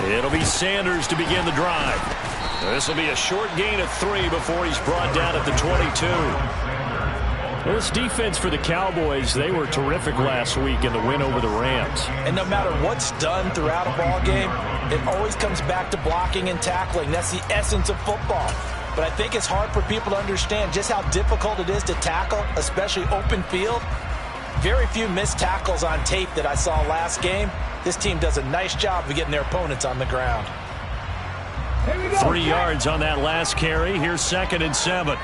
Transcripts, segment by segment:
It'll be Sanders to begin the drive. This will be a short gain of 3 before he's brought down at the 22. Well, this defense for the Cowboys, they were terrific last week in the win over the Rams. And no matter what's done throughout a ball game, it always comes back to blocking and tackling. That's the essence of football. But I think it's hard for people to understand just how difficult it is to tackle, especially open field. Very few missed tackles on tape that I saw last game. This team does a nice job of getting their opponents on the ground. 3 yards on that last carry. Here's 2nd and 7.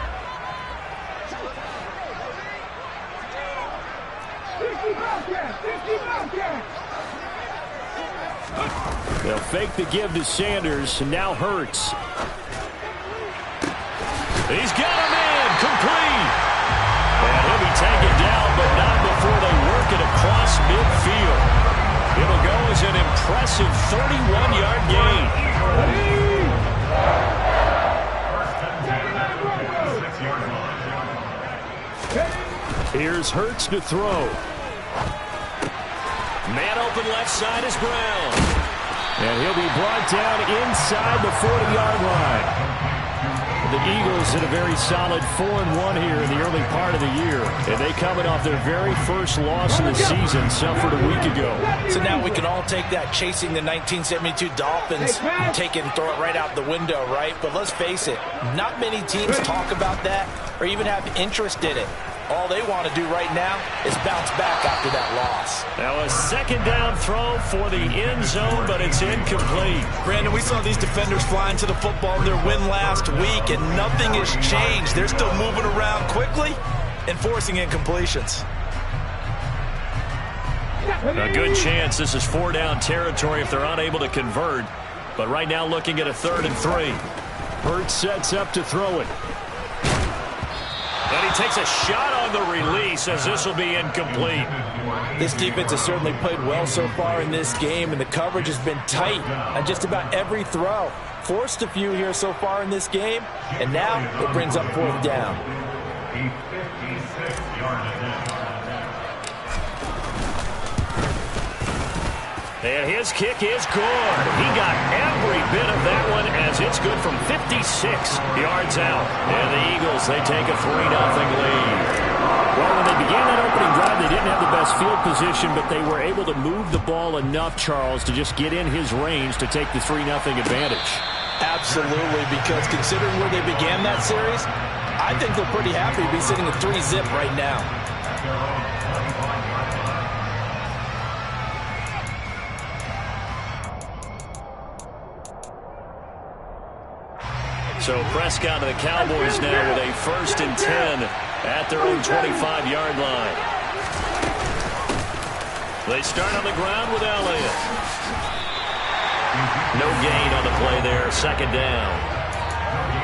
They'll fake the give to Sanders, and now Hurts. He's got a man complete. And he'll be taken down, but not before they work it across midfield. It'll go as an impressive 31-yard gain. Here's Hurts to throw. Man open left side is Brown. And he'll be brought down inside the 40-yard line. The Eagles had a very solid 4-1 here in the early part of the year. And they coming off their very first loss of the season, suffered a week ago. So now we can all take that chasing the 1972 Dolphins, take it and throw it right out the window, right? But let's face it, not many teams talk about that or even have interest in it. All they want to do right now is bounce back after that loss. Now a 2nd down throw for the end zone, but it's incomplete. Brandon, we saw these defenders flying to the football in their win last week, and nothing has changed. They're still moving around quickly and forcing incompletions. A good chance this is 4-down territory if they're unable to convert. But right now looking at a 3rd and 3. Hurts sets up to throw it. And he takes a shot on the release as this will be incomplete. This defense has certainly played well so far in this game, and the coverage has been tight on just about every throw. Forced a few here so far in this game, and now it brings up 4th down. And his kick is good. He got every bit of that one as it's good from 56 yards out. And the Eagles, they take a 3-0 lead. Well, when they began that opening drive, they didn't have the best field position, but they were able to move the ball enough, Charles, to just get in his range to take the 3-0 advantage. Absolutely, because considering where they began that series, I think they're pretty happy to be sitting at 3-zip right now. So Prescott and the Cowboys now with a 1st and 10 at their own 25-yard line. They start on the ground with Elliott. No gain on the play there, 2nd down.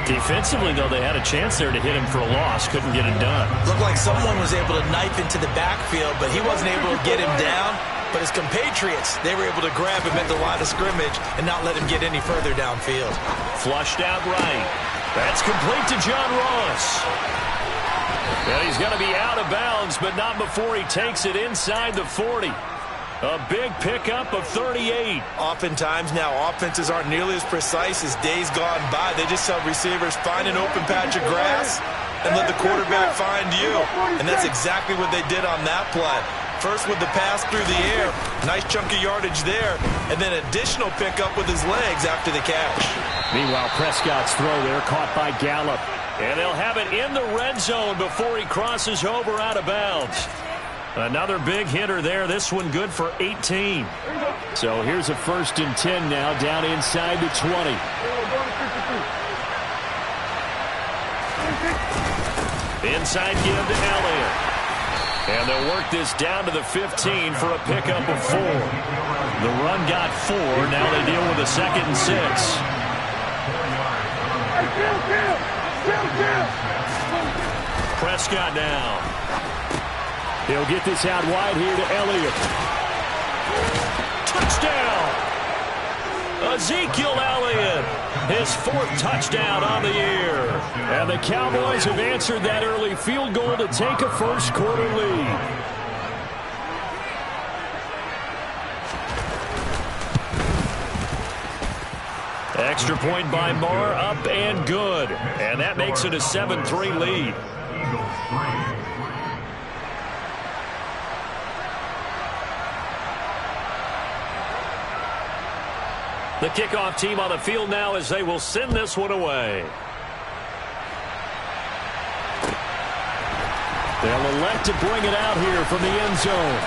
Defensively, though, they had a chance there to hit him for a loss. Couldn't get it done. Looked like someone was able to knife into the backfield, but he wasn't able to get him down. But his compatriots, they were able to grab him at the line of scrimmage and not let him get any further downfield. Flushed out right. That's complete to John Ross. And he's going to be out of bounds, but not before he takes it inside the 40. A big pickup of 38. Oftentimes now, offenses aren't nearly as precise as days gone by. They just tell receivers, find an open patch of grass and let the quarterback find you. And that's exactly what they did on that play. First with the pass through the air, nice chunk of yardage there, and then additional pickup with his legs after the catch. Meanwhile, Prescott's throw there caught by Gallup. And they'll have it in the red zone before he crosses over out of bounds. Another big hitter there, this one good for 18. So here's a 1st and 10 now down inside the 20. Inside give to Elliott. And they'll work this down to the 15 for a pickup of 4. The run got 4. Now they deal with a 2nd and 6. Prescott now. He'll get this out wide here to Elliott. Touchdown! Ezekiel Elliott, his 4th touchdown on the year. And the Cowboys have answered that early field goal to take a first-quarter lead. Extra point by Marr, up and good. And that makes it a 7-3 lead. The kickoff team on the field now as they will send this one away. They'll elect to bring it out here from the end zone.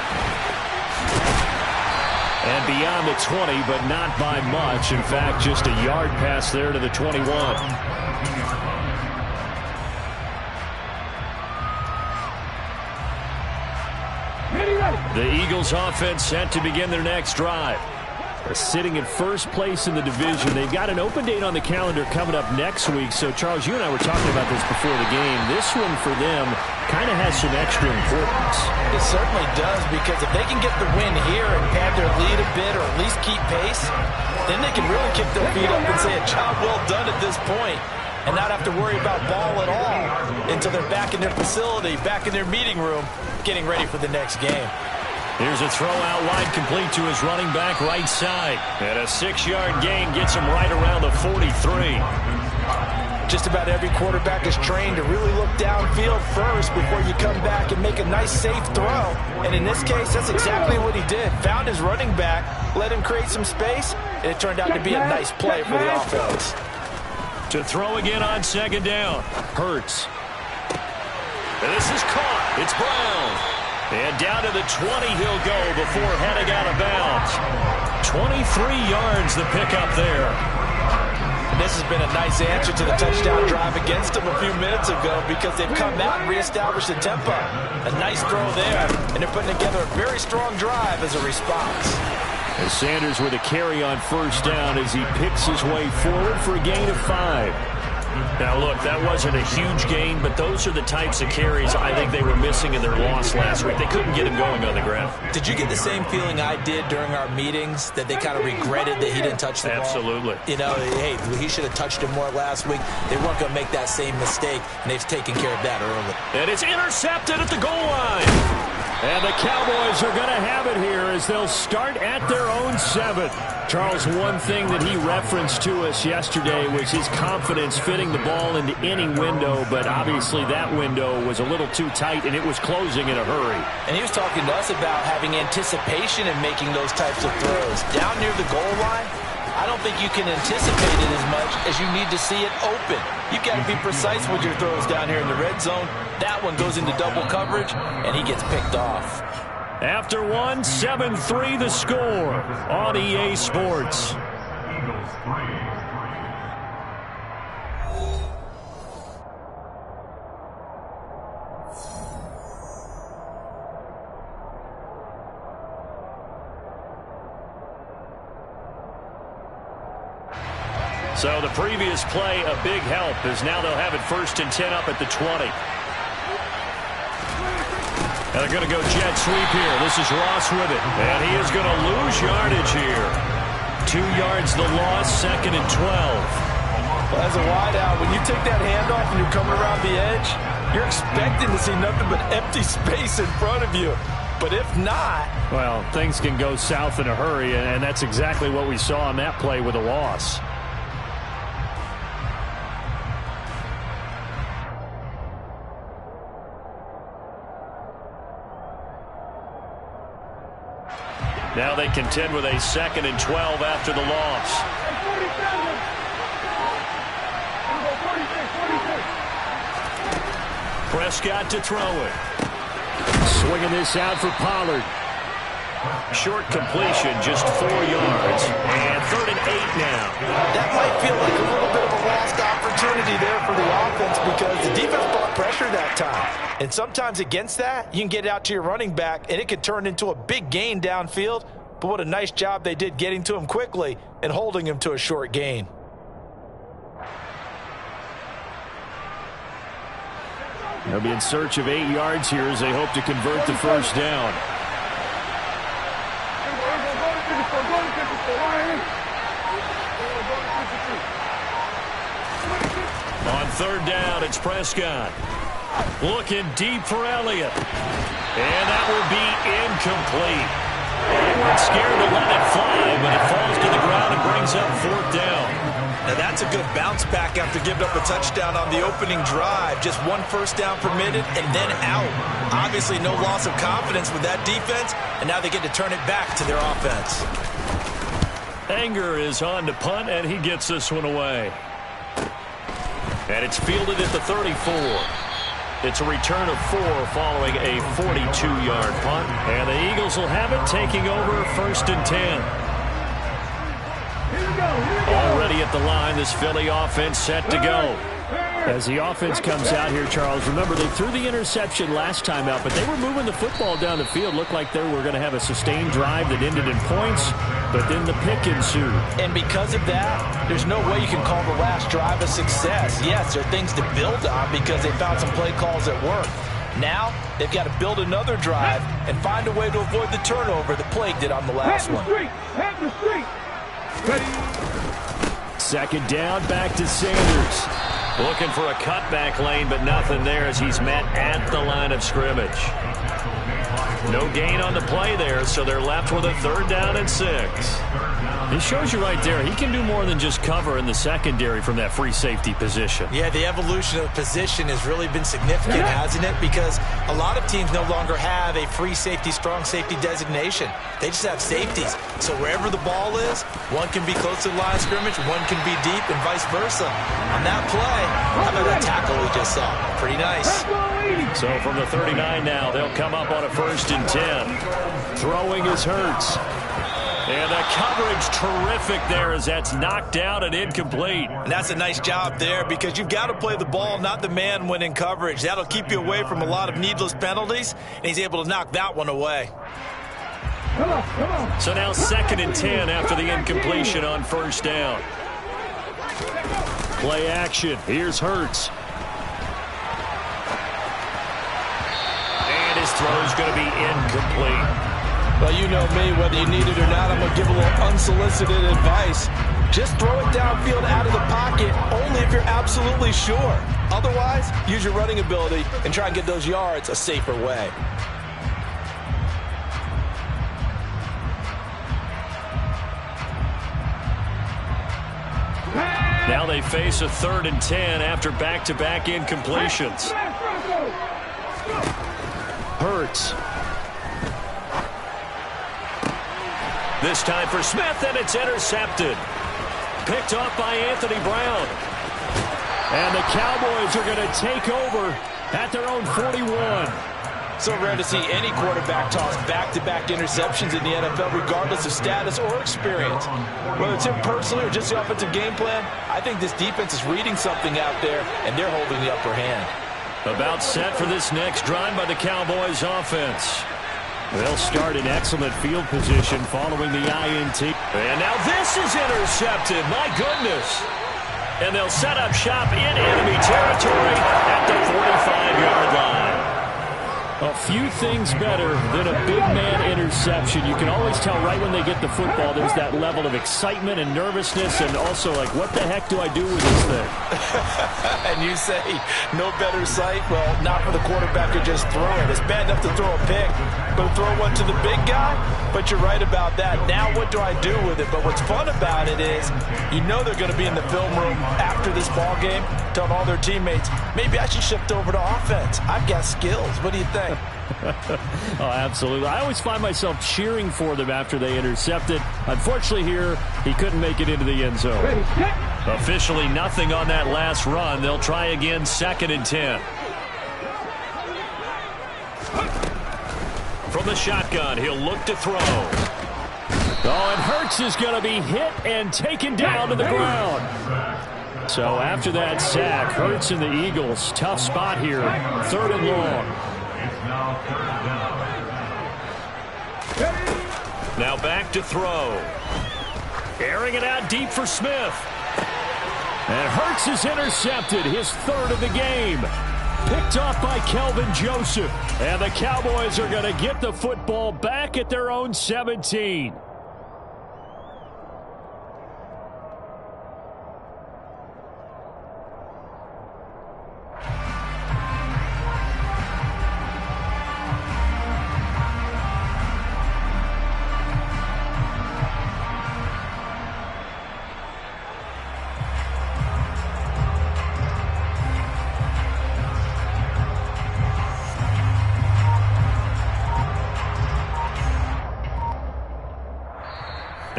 And beyond the 20, but not by much. In fact, just a yard pass there to the 21. The Eagles offense set to begin their next drive. They're sitting in first place in the division. They've got an open date on the calendar coming up next week. So, Charles, you and I were talking about this before the game. This one for them kind of has some extra importance. It certainly does, because if they can get the win here and pad their lead a bit or at least keep pace, then they can really kick their feet up and say a job well done at this point and not have to worry about ball at all until they're back in their facility, back in their meeting room, getting ready for the next game. Here's a throw out wide, complete to his running back right side. And a 6-yard gain gets him right around the 43. Just about every quarterback is trained to really look downfield first before you come back and make a nice, safe throw. And in this case, that's exactly what he did. Found his running back, let him create some space, and it turned out to be a nice play for the offense. To throw again on second down. Hurts. And this is caught. It's Brown. And down to the 20 he'll go before heading out of bounds. 23 yards the pickup there. And this has been a nice answer to the touchdown drive against them a few minutes ago, because they've come out and reestablished the tempo. A nice throw there, and they're putting together a very strong drive as a response. And Sanders with a carry on first down as he picks his way forward for a gain of 5. Now, look, that wasn't a huge gain, but those are the types of carries I think they were missing in their loss last week. They couldn't get him going on the ground. Did you get the same feeling I did during our meetings, that they kind of regretted that he didn't touch the ball? Absolutely. You know, hey, he should have touched him more last week. They weren't going to make that same mistake, and they've taken care of that early. And it's intercepted at the goal line. And the Cowboys are going to have it here as they'll start at their own 7. Charles, one thing that he referenced to us yesterday was his confidence fitting the ball into any window, but obviously that window was a little too tight, and it was closing in a hurry. And he was talking to us about having anticipation in making those types of throws. Down near the goal line, I don't think you can anticipate it as much as you need to see it open. You've got to be precise with your throws down here in the red zone. That one goes into double coverage, and he gets picked off. After 7-3 the score on EA Sports. So the previous play, a big help, as now they'll have it 1st and 10 up at the 20. And they're going to go jet sweep here. This is Ross with it. And he is going to lose yardage here. 2 yards the loss, 2nd and 12. Well, as a wideout, when you take that handoff and you're coming around the edge, you're expecting to see nothing but empty space in front of you. But if not... well, things can go south in a hurry, and that's exactly what we saw on that play with a loss. Now they contend with a 2nd and 12 after the loss. Prescott to throw it. Swinging this out for Pollard. Short completion, just 4 yards. And 3rd and 8 now. That might feel like a little bit of a lost opportunity there for the offense, because the defense brought pressure that time. And sometimes against that, you can get it out to your running back, and it could turn into a big gain downfield. But what a nice job they did getting to him quickly and holding him to a short gain. They'll be in search of 8 yards here as they hope to convert the first down. On 3rd down, it's Prescott. Looking deep for Elliott. And that will be incomplete. They weren't scared to let it fly, but it falls to the ground and brings up 4th down. Now that's a good bounce back after giving up a touchdown on the opening drive. Just one first down permitted and then out. Obviously no loss of confidence with that defense, and now they get to turn it back to their offense. Anger is on to punt, and he gets this one away. And it's fielded at the 34. It's a return of 4 following a 42-yard punt. And the Eagles will have it, taking over 1st and 10. Already at the line, this Philly offense set to go. As the offense comes out here, Charles, remember they threw the interception last time out, but they were moving the football down the field. Looked like they were going to have a sustained drive that ended in points, but then the pick ensued. And because of that, there's no way you can call the last drive a success. Yes, there are things to build on because they found some play calls that work. Now, they've got to build another drive and find a way to avoid the turnover that plagued it on the last one. Second down, back to Sanders. Looking for a cutback lane, but nothing there as he's met at the line of scrimmage. No gain on the play there, so they're left with a 3rd down and 6. He shows you right there, he can do more than just cover in the secondary from that free safety position. Yeah, the evolution of position has really been significant, hasn't it? Because a lot of teams no longer have a free safety, strong safety designation. They just have safeties. So wherever the ball is, one can be close to the line of scrimmage, one can be deep, and vice versa. On that play, how about that tackle we just saw? Pretty nice. So from the 39 now, they'll come up on a 1st and 10. Throwing is Hurts. And the coverage terrific there as that's knocked out and incomplete. And that's a nice job there because you've got to play the ball, not the man when in coverage. That'll keep you away from a lot of needless penalties, and he's able to knock that one away. So now 2nd and 10 after the incompletion on 1st down. Play action. Here's Hurts. And his throw's going to be incomplete. Well, you know me, whether you need it or not, I'm going to give a little unsolicited advice. Just throw it downfield out of the pocket, only if you're absolutely sure. Otherwise, use your running ability and try and get those yards a safer way. Now they face a 3rd and 10 after back-to-back incompletions. Hurts. This time for Smith, and it's intercepted. Picked off by Anthony Brown. And the Cowboys are going to take over at their own 41. So rare to see any quarterback toss back-to-back interceptions in the NFL, regardless of status or experience. Whether it's him personally or just the offensive game plan, I think this defense is reading something out there, and they're holding the upper hand. About set for this next drive by the Cowboys offense. They'll start in excellent field position following the INT. And now this is intercepted. My goodness. And they'll set up shop in enemy territory at the 45-yard line. A few things better than a big man interception. You can always tell right when they get the football, there's that level of excitement and nervousness and also like, what the heck do I do with this thing? And you say, no better sight? Well, not for the quarterback who just throw it. It's bad enough to throw a pick, but throw one to the big guy? But you're right about that. Now what do I do with it? But what's fun about it is you know they're going to be in the film room after this ball game telling all their teammates, maybe I should shift over to offense. I've got skills. What do you think? Oh, absolutely. I always find myself cheering for them after they intercepted. Unfortunately here, he couldn't make it into the end zone. Officially nothing on that last run. They'll try again, 2nd and 10. From the shotgun, he'll look to throw. Oh, and Hurts is going to be hit and taken down to the ground. So after that sack, Hurts and the Eagles, tough spot here, 3rd and long. Now back to throw. Airing it out deep for Smith. And Hurts is intercepted, his 3rd of the game. Picked off by Kelvin Joseph. And the Cowboys are going to get the football back at their own 17.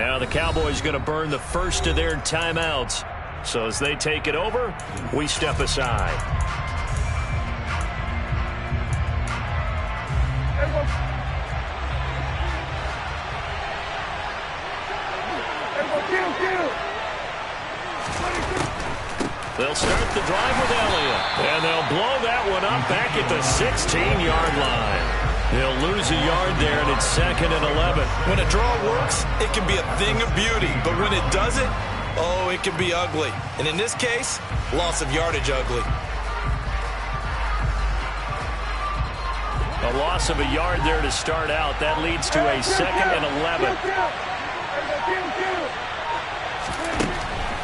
Now the Cowboys going to burn the first of their timeouts. So as they take it over, we step aside. They'll start the drive with Elliott. And they'll blow that one up back at the 16-yard line. They'll lose a yard there, and it's 2nd and 11. When a draw works, it can be a thing of beauty. But when it doesn't, oh, it can be ugly. And in this case, loss of yardage ugly. A loss of a yard there to start out. That leads to a 2nd and 11.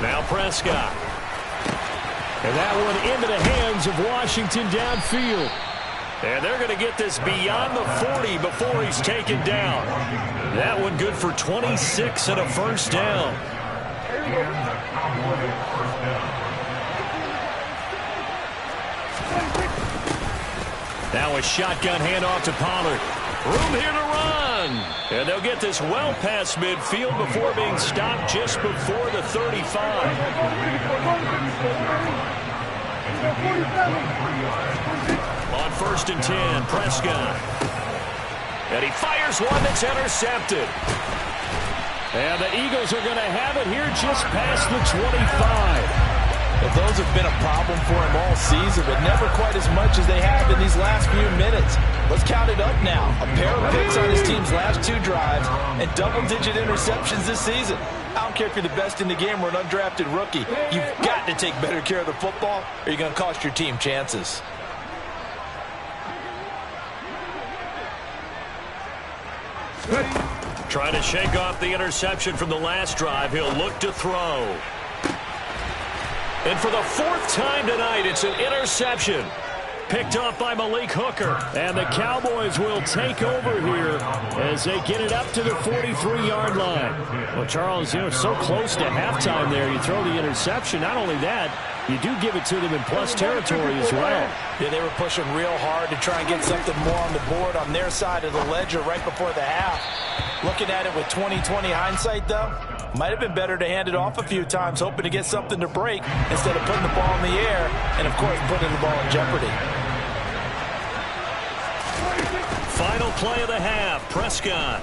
Now Prescott. And that one into the hands of Washington downfield. And they're going to get this beyond the 40 before he's taken down. That one good for 26 and a first down. Now a shotgun handoff to Pollard. Room here to run. And they'll get this well past midfield before being stopped just before the 35. On 1st and 10, Prescott. And he fires one that's intercepted. And the Eagles are going to have it here just past the 25. Well, those have been a problem for him all season, but never quite as much as they have in these last few minutes. Let's count it up now. A pair of picks on his team's last 2 drives and double-digit interceptions this season. I don't care if you're the best in the game or an undrafted rookie. You've got to take better care of the football or you're going to cost your team chances. Trying to shake off the interception from the last drive. He'll look to throw. And for the 4th time tonight, it's an interception. Picked off by Malik Hooker. And the Cowboys will take over here as they get it up to the 43-yard line. Well, Charles, so close to halftime there. You throw the interception. Not only that, you do give it to them in plus territory as well. Yeah, they were pushing real hard to try and get something more on the board on their side of the ledger right before the half. Looking at it with 20/20 hindsight, though, might have been better to hand it off a few times, hoping to get something to break instead of putting the ball in the air and, of course, putting the ball in jeopardy. Final play of the half, Prescott.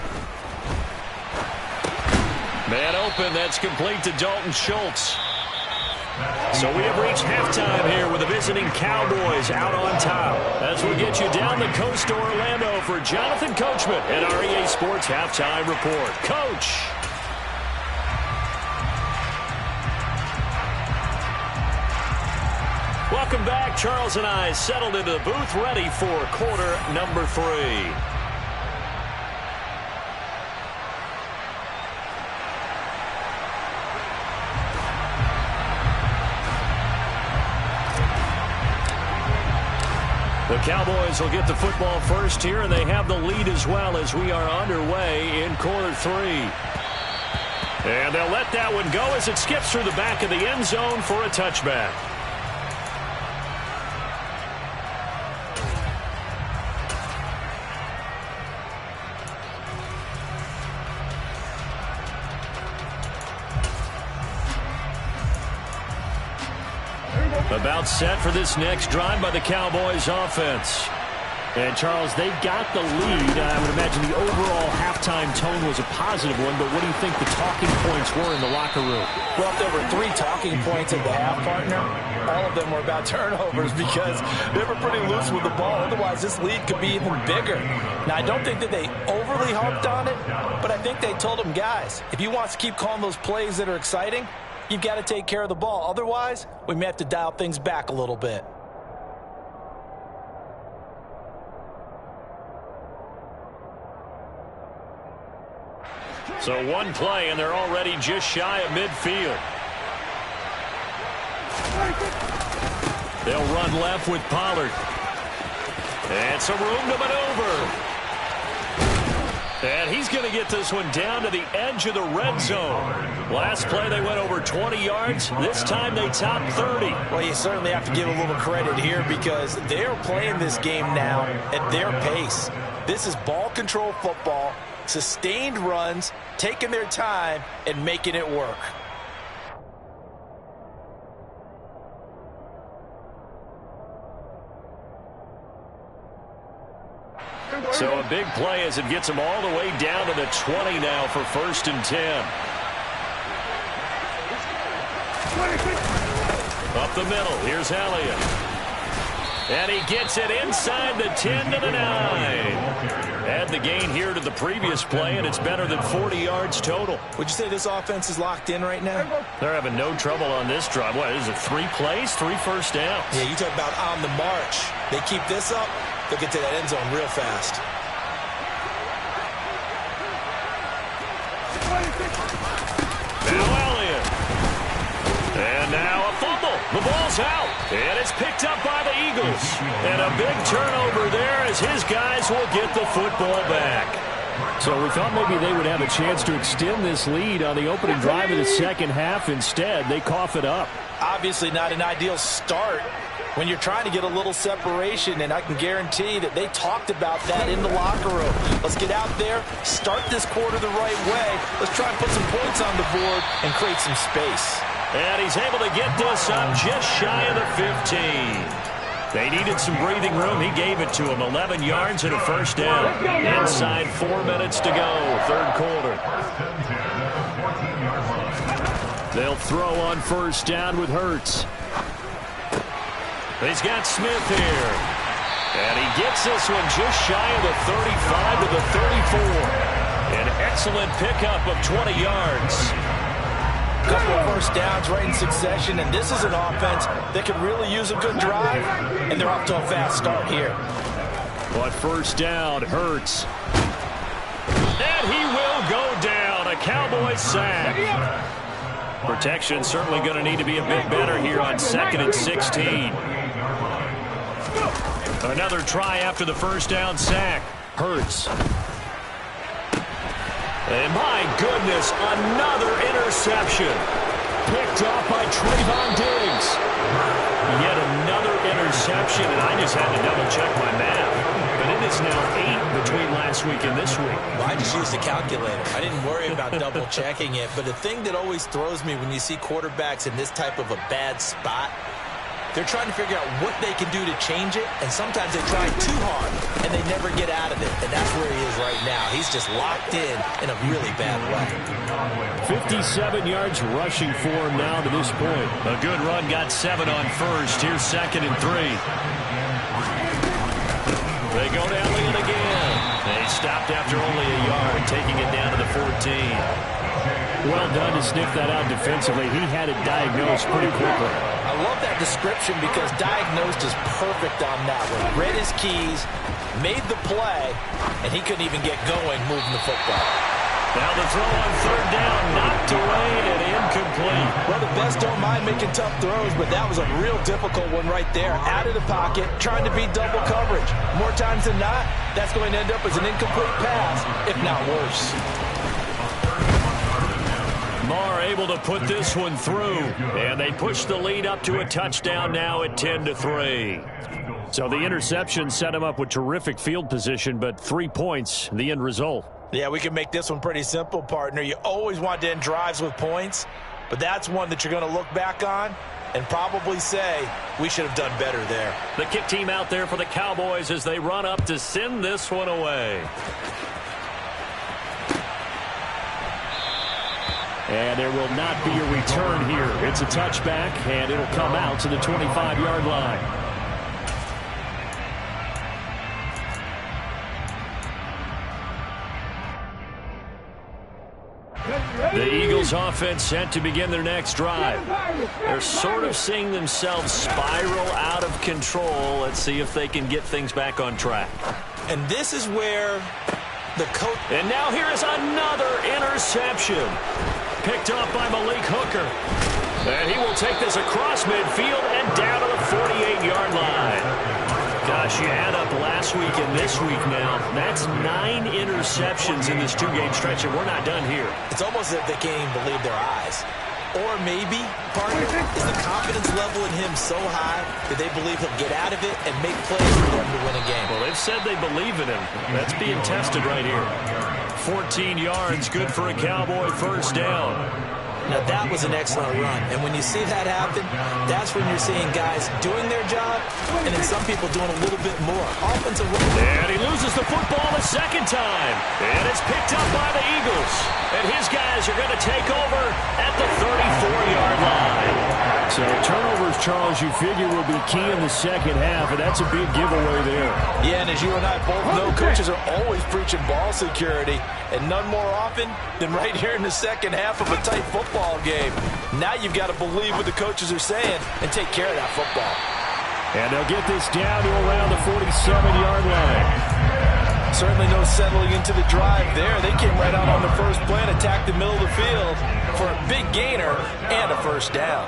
Man open, that's complete to Dalton Schultz. So we have reached halftime here with the visiting Cowboys out on top. As we get you down the coast to Orlando for Jonathan Coachman at our EA Sports Halftime Report. Coach. Welcome back. Charles and I settled into the booth ready for quarter number 3. The Cowboys will get the football first here, and they have the lead as well as we are underway in quarter 3. And they'll let that one go as it skips through the back of the end zone for a touchback. About set for this next drive by the Cowboys offense. And, Charles, they got the lead. I would imagine the overall halftime tone was a positive one, but what do you think the talking points were in the locker room? Well, if there were 3 talking points at the half, partner, all of them were about turnovers because they were pretty loose with the ball. Otherwise, this lead could be even bigger. Now, I don't think that they overly harped on it, but I think they told them, guys, if you want to keep calling those plays that are exciting, you've got to take care of the ball. Otherwise, we may have to dial things back a little bit. So one play, and they're already just shy of midfield. They'll run left with Pollard. And some room to maneuver. And he's going to get this one down to the edge of the red zone. Last play, they went over 20 yards. This time, they topped 30. Well, you certainly have to give a little credit here because they're playing this game now at their pace. This is ball control football. sustained runs, taking their time, and making it work. So a big play as it gets them all the way down to the 20 now for 1st and 10. Up the middle, here's Elliott. And he gets it inside the 10 to the 9. Add the gain here to the previous play, and it's better than 40 yards total. Would you say this offense is locked in right now? They're having no trouble on this drive. What, is it 3 plays, 3 first downs? Yeah, you talk about on the march. They keep this up, they'll get to that end zone real fast. Now Elliott. And now a fumble. The ball's out. And it's picked up by the Eagles. And a big turnover there as his guys will get the football back. So we thought maybe they would have a chance to extend this lead on the opening drive of the second half. Instead, they cough it up. Obviously not an ideal start when you're trying to get a little separation, and I can guarantee that they talked about that in the locker room. Let's get out there, start this quarter the right way. Let's try and put some points on the board and create some space. And he's able to get this up just shy of the 15. They needed some breathing room. He gave it to them. 11 yards and a first down. Inside 4 minutes to go, third quarter. They'll throw on first down with Hurts. He's got Smith here. And he gets this one just shy of the 35 to the 34. An excellent pickup of 20 yards. Couple of first downs right in succession, and this is an offense that could really use a good drive, and they're off to a fast start here. But first down, Hurts. And he will go down. A Cowboy sack. Protection certainly going to need to be a bit better here on 2nd and 16. Another try after the first down sack. Hurts. And my goodness, another interception. Picked off by Trayvon Diggs. Yet another interception, and I just had to double-check my math. But it is now 8 between last week and this week. Well, I just used a calculator. I didn't worry about double-checking it. But the thing that always throws me when you see quarterbacks in this type of a bad spot, they're trying to figure out what they can do to change it, and sometimes they try too hard, and they never get out of it, and that's where he is right now. He's just locked in a really bad way. 57 yards rushing for him now to this point. A good run, got 7 on first. Here's 2nd and 3. They go down Leon again. They stopped after only a yard, taking it down to the 14. Well done to sniff that out defensively. He had it diagnosed pretty quickly. I love that description because diagnosed is perfect on that one. Read his keys, made the play, and he couldn't even get going moving the football. Now the throw on third down, knocked away and incomplete. Well, the best don't mind making tough throws, but that was a real difficult one right there. Out of the pocket, trying to beat double coverage. More times than not, that's going to end up as an incomplete pass, if not worse. Marr able to put this one through, and they push the lead up to a touchdown now at 10-3. So the interception set him up with terrific field position, but 3 points, the end result. Yeah, we can make this one pretty simple, partner. You always want to end drives with points, but that's one that you're going to look back on and probably say, we should have done better there. The kick team out there for the Cowboys as they run up to send this one away. And there will not be a return here. It's a touchback, and it'll come out to the 25-yard line. The Eagles offense set to begin their next drive. They're sort of seeing themselves spiral out of control. Let's see if they can get things back on track. And this is where the coach... And now here is another interception. Picked off by Malik Hooker. And he will take this across midfield and down to the 48-yard line. Gosh, you add up last week and this week now. That's 9 interceptions in this 2-game stretch, and we're not done here. It's almost as if they can't even believe their eyes. Or maybe, partner, is the confidence level in him so high that they believe he'll get out of it and make plays for them to win a game? Well, they've said they believe in him. That's being tested right here. 14 yards, good for a Cowboy first down. Now, that was an excellent run. And when you see that happen, that's when you're seeing guys doing their job and then some people doing a little bit more. Offensive run. And he loses the football the second time. And it's picked up by the Eagles. And his guys are going to take over at the 34-yard line. So turnovers, Charles, you figure will be key in the second half, and that's a big giveaway there. Yeah, and as you and I both know, coaches are always preaching ball security, and none more often than right here in the second half of a tight football game. Now you've got to believe what the coaches are saying and take care of that football. And they'll get this down to around the 47-yard line. Certainly no settling into the drive there. They came right out on the first play and attacked the middle of the field for a big gainer and a first down.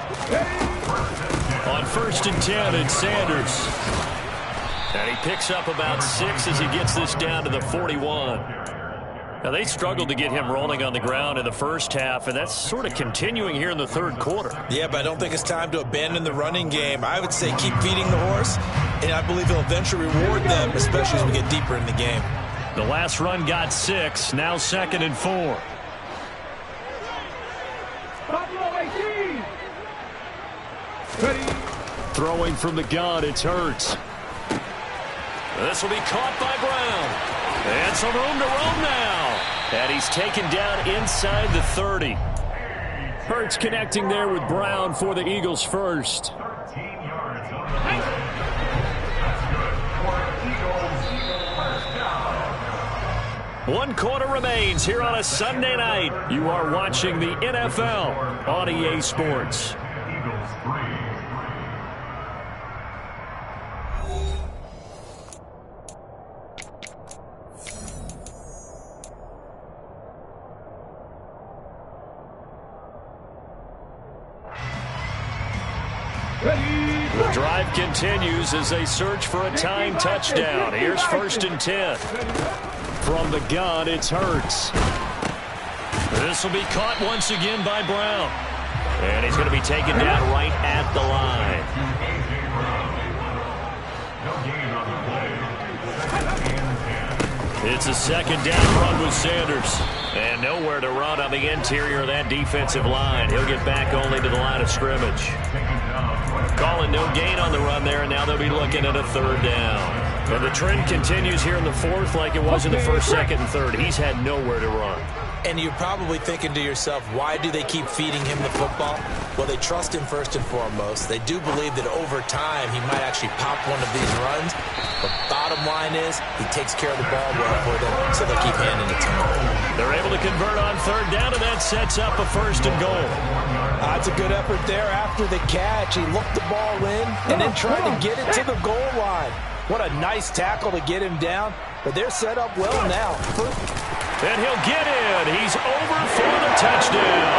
On 1st and 10, it's Sanders. And he picks up about 6 as he gets this down to the 41. Now, they struggled to get him rolling on the ground in the first half, and that's sort of continuing here in the third quarter. Yeah, but I don't think it's time to abandon the running game. I would say keep feeding the horse, and I believe he'll eventually reward them, especially as we get deeper in the game. The last run got 6, now 2nd and 4. Throwing from the gun, it's Hurts. This will be caught by Brown. And some room to roam now. And he's taken down inside the 30. Hurts connecting there with Brown for the Eagles first. 13 yards on the play. That's good for Eagles first down. 1 quarter remains here on a Sunday night. You are watching the NFL on EA Sports. Eagles 3. The drive continues as they search for a tying touchdown. Here's 1st and 10. From the gun, it's Hurts. This will be caught once again by Brown. And he's going to be taken down right at the line. It's a 2nd down run with Sanders. And nowhere to run on the interior of that defensive line. He'll get back only to the line of scrimmage. Calling no gain on the run there, and now they'll be looking at a 3rd down. And the trend continues here in the 4th like it was in the 1st, 2nd, and 3rd. He's had nowhere to run. And you're probably thinking to yourself, why do they keep feeding him the football? Well, they trust him first and foremost. They do believe that over time he might actually pop one of these runs. But bottom line is he takes care of the ball well for them, so they'll keep handing it to him. They're able to convert on 3rd down, and that sets up a 1st and goal. That's a good effort there after the catch. He looked the ball in and then tried to get it to the goal line. What a nice tackle to get him down. But they're set up well now. And he'll get in. He's over for the touchdown.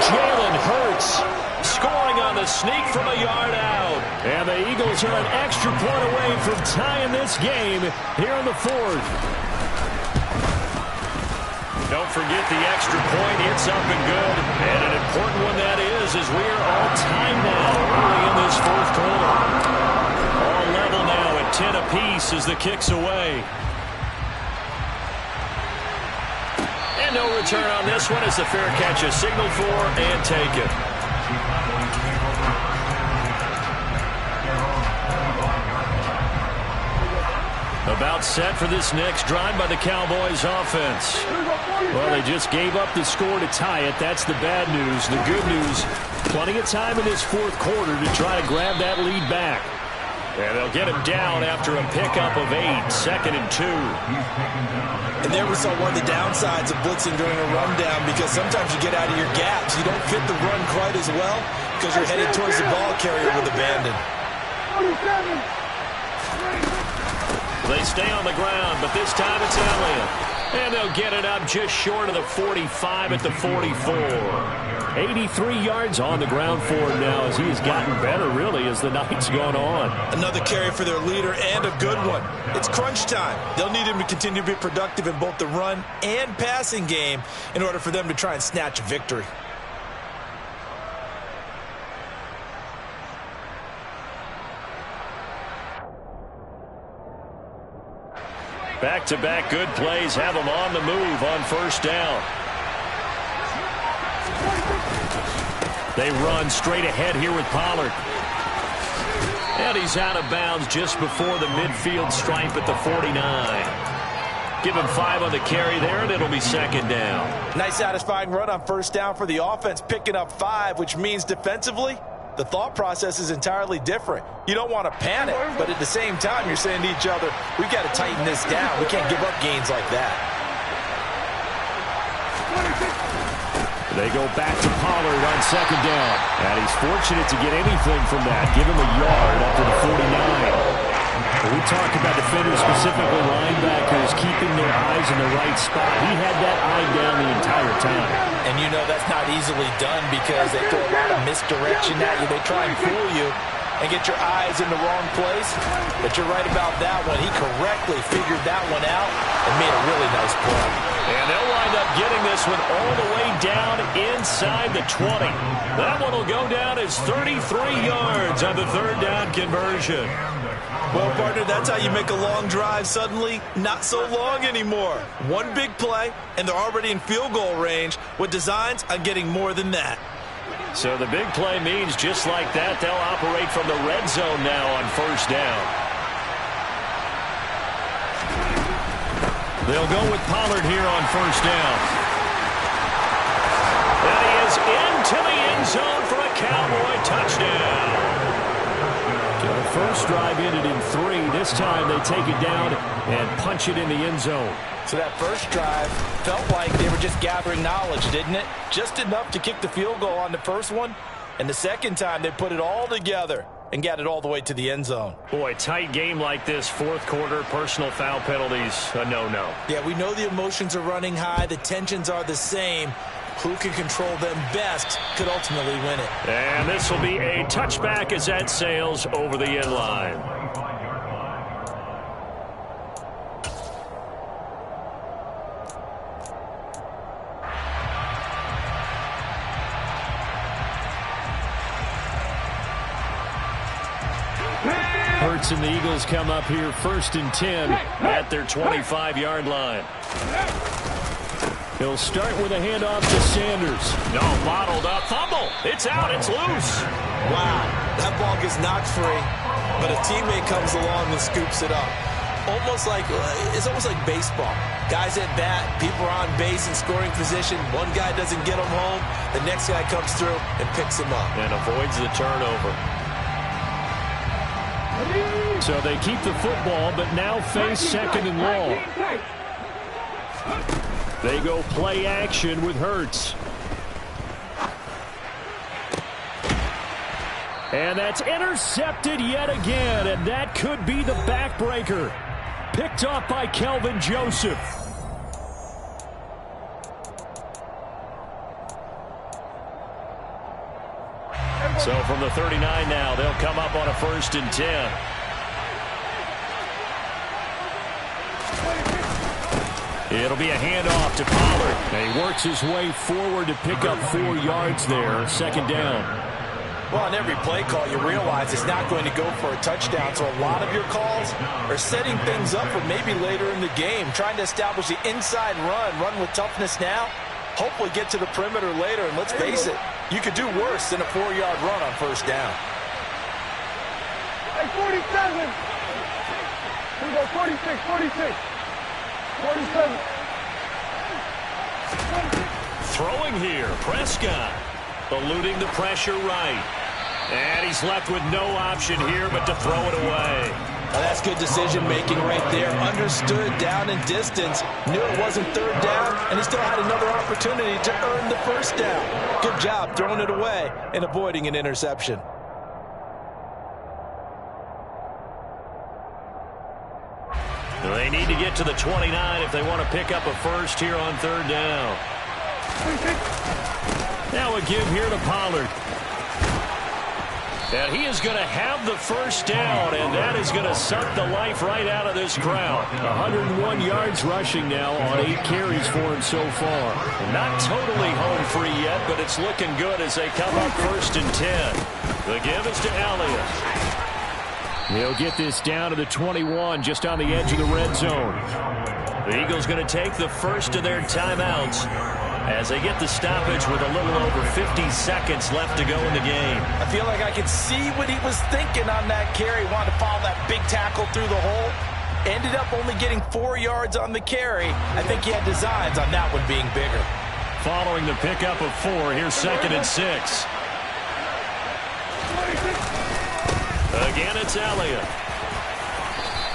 Jalen Hurts scoring on the sneak from a yard out. And the Eagles are an extra point away from tying this game here in the 4th. Don't forget the extra point. It's up and good. And an important one that is as we are all tied now early in this 4th quarter. All level now at 10 apiece as the kick's away. And no return on this one as the fair catch is signaled for and taken. About set for this next drive by the Cowboys offense. Well, they just gave up the score to tie it. That's the bad news. The good news, plenty of time in this 4th quarter to try to grab that lead back. And they'll get him down after a pickup of 8, 2nd and 2. And there we saw one of the downsides of blitzing during a rundown, because sometimes you get out of your gaps. You don't fit the run quite as well because you're headed towards the ball carrier with abandon. They stay on the ground, but this time it's Elliott. And they'll get it up just short of the 45 at the 44. 83 yards on the ground for him now as he has gotten better, really, as the night's gone on. Another carry for their leader and a good one. It's crunch time. They'll need him to continue to be productive in both the run and passing game in order for them to try and snatch a victory. Back-to-back good plays have him on the move on first down. They run straight ahead here with Pollard. And he's out of bounds just before the midfield stripe at the 49. Give him 5 on the carry there, and it'll be second down. Nice satisfying run on first down for the offense, picking up 5, which means defensively, the thought process is entirely different. You don't want to panic, but at the same time, you're saying to each other, we've got to tighten this down. We can't give up gains like that. They go back to Pollard on second down. And he's fortunate to get anything from that. Give him a yard after the 49. We talk about defenders, specifically linebackers, keeping their eyes in the right spot. He had that eye down the entire time. And you know that's not easily done because they throw a lot of misdirection at you. They try and fool you and get your eyes in the wrong place. But you're right about that one. He correctly figured that one out and made a really nice play. And they'll wind up getting this one all the way down inside the 20. That one will go down as 33 yards on the third down conversion. Well, partner, that's how you make a long drive suddenly not so long anymore. One big play, and they're already in field goal range with designs on getting more than that. So the big play means just like that, they'll operate from the red zone now on first down. They'll go with Pollard here on first down. And he is into the end zone for a Cowboy touchdown. The first drive ended in 3. This time they take it down and punch it in the end zone. So that first drive felt like they were just gathering knowledge, didn't it? Just enough to kick the field goal on the first one. And the second time they put it all together and got it all the way to the end zone. Boy, tight game like this, fourth quarter, personal foul penalties, a no-no. Yeah, we know the emotions are running high. The tensions are the same. Who can control them best could ultimately win it. And this will be a touchback as that sails over the end line. Hurts and the Eagles come up here first and 10 at their 25-yard line. He'll start with a handoff to Sanders. No, bottled up. Fumble. It's out. It's loose. Wow. That ball gets knocked free, but a teammate comes along and scoops it up. It's almost like baseball. Guys at bat, people are on base in scoring position. One guy doesn't get him home. The next guy comes through and picks him up. And avoids the turnover. So they keep the football, but now face second and long. They go play action with Hurts. And that's intercepted yet again, and that could be the backbreaker. Picked off by Kelvin Joseph. So from the 39 now, they'll come up on a first and 10. It'll be a handoff to Pollard. And he works his way forward to pick up 4 yards there. Second down. Well, on every play call, you realize it's not going to go for a touchdown. So a lot of your calls are setting things up for maybe later in the game, trying to establish the inside run with toughness now, hopefully get to the perimeter later. And let's face it, you could do worse than a 4-yard run on first down. Hey, 47. Here we go, 46, 46. 47. Throwing here, Prescott. Eluding the pressure right. And he's left with no option here but to throw it away. Well, that's good decision-making right there. Understood down and distance. Knew it wasn't third down, and he still had another opportunity to earn the first down. Good job throwing it away and avoiding an interception. They need to get to the 29 if they want to pick up a first here on third down. Now a give here to Pollard. And he is going to have the first down, and that is going to suck the life right out of this crowd. 101 yards rushing now on 8 carries for him so far. Not totally home free yet, but it's looking good as they come up first and 10. The give is to Elliott. He'll get this down to the 21, just on the edge of the red zone. The Eagles going to take the first of their timeouts as they get the stoppage with a little over 50 seconds left to go in the game. I feel like I could see what he was thinking on that carry. Wanted to follow that big tackle through the hole. Ended up only getting 4 yards on the carry. I think he had designs on that one being bigger. Following the pickup of 4, here's 2nd and 6. Again, it's Elliott.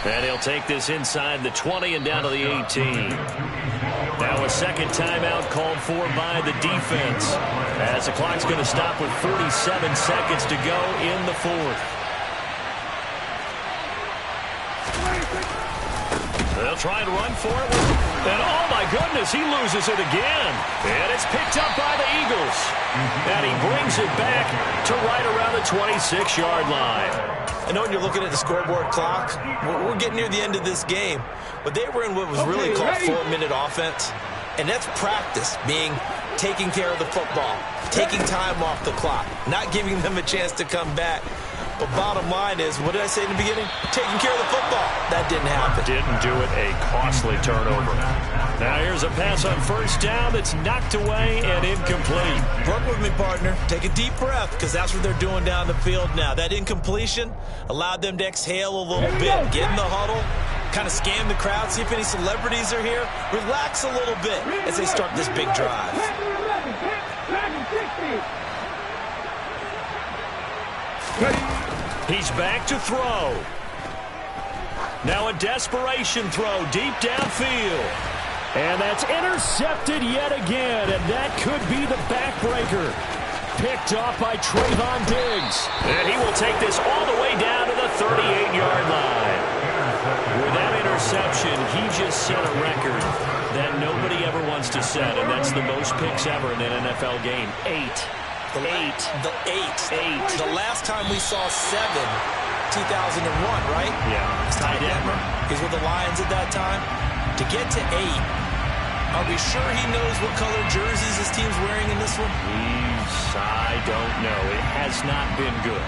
And he'll take this inside the 20 and down to the 18. Now a second timeout called for by the defense, as the clock's going to stop with 47 seconds to go in the 4th. They'll try and run for it. And oh my goodness, he loses it again. And it's picked up by the Eagles. And he brings it back to right around the 26-yard line. I know when you're looking at the scoreboard clock, we're getting near the end of this game. But they were in what was really called 4-minute offense. And that's practice, being taking care of the football, taking time off the clock, not giving them a chance to come back. But bottom line is, what did I say in the beginning? Taking care of the football. That didn't happen. Didn't do it. A costly turnover. Now here's a pass on first down that's knocked away and incomplete. Work with me, partner. Take a deep breath, because that's what they're doing down the field now. That incompletion allowed them to exhale a little bit. Get in the huddle, kind of scan the crowd, see if any celebrities are here. Relax a little bit as they start this big drive. He's back to throw. Now a desperation throw deep downfield. And that's intercepted yet again, and that could be the backbreaker. Picked off by Trayvon Diggs. And he will take this all the way down to the 38-yard line. With that interception, he just set a record that nobody ever wants to set, and that's the most picks ever in an NFL game. 8. The last time we saw 7, 2001, right? Yeah. It's Ty Detmer. He's with the Lions at that time. To get to 8, are we sure he knows what color jerseys his team's wearing in this one? I don't know. It has not been good.